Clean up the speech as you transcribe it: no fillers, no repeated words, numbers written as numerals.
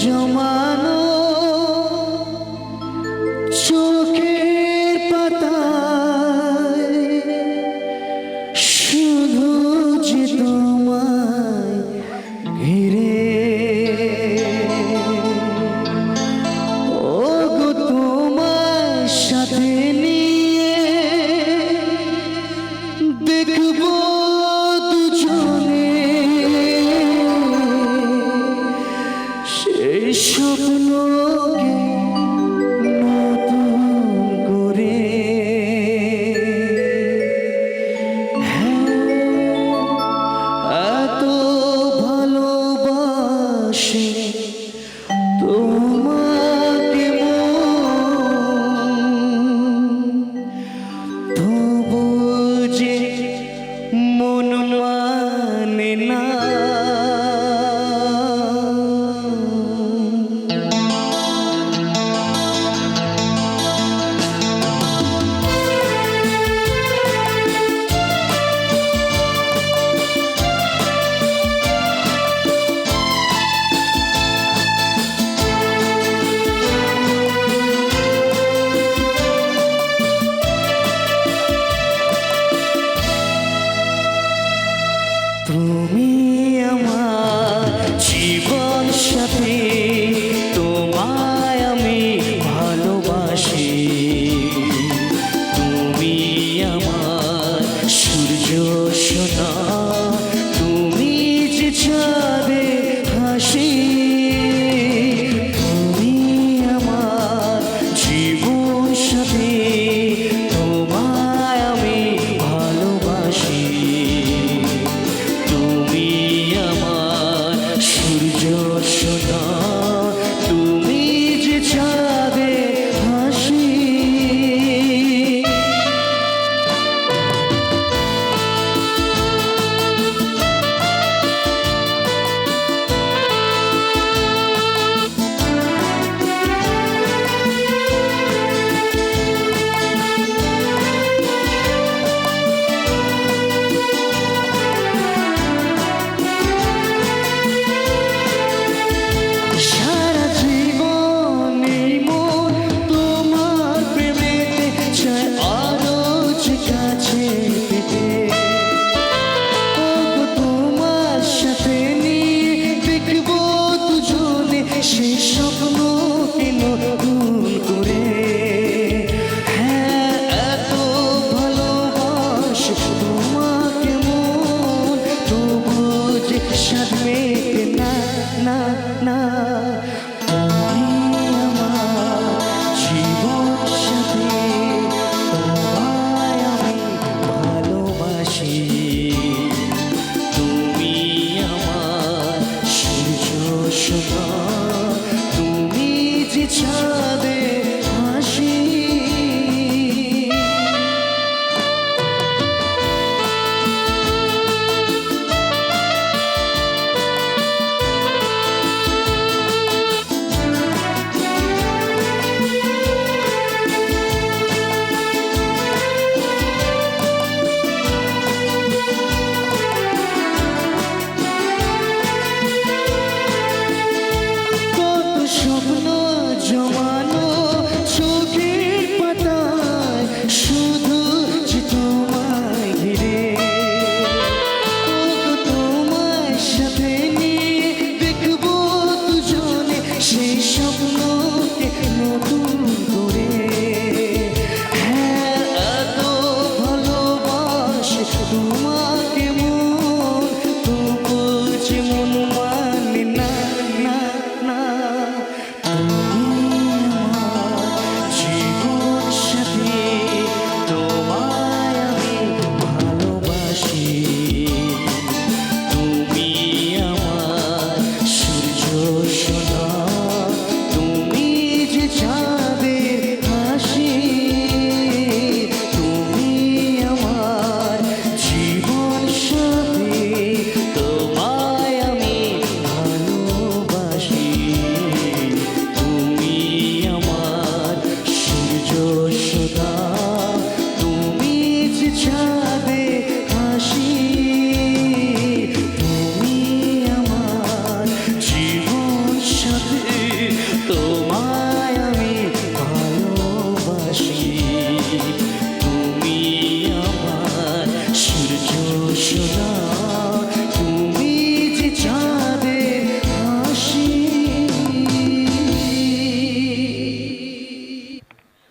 জমানো চোখের পাতায় শুধু যে তোমায় ঘিরে ওগো তোমার সাথে নিয়ে দেখবো দুজনে সেই স্বপ্নকে নতুন করে। এত ভালোবাসে তোমাকে তবু যে মন মানে না। তুমি আমার জীবন সাথী, তোমায় আমি ভালোবাসি। তুমি আমার সূর্য সোনা, তুমি যে চাঁদে হাসি। তুমি আমার জীবন সাথী, তোমায় আমি ভালোবাসি। তুমি আমার সূর্য সোনা, তুমি যে চাঁদে হাসি। সারা জীবন এই মন তোমার প্রেমেতে চায় আরো যে কাছে পেতে। ওগো তোমার সাথে নিয়ে দেখবো দুজনে সেই স্বপ্নকে নতুন করে। হ্যাঁ, এত ভালোবাসে তোমাকে মন, তবু যে স্বাদ মেটে না না না।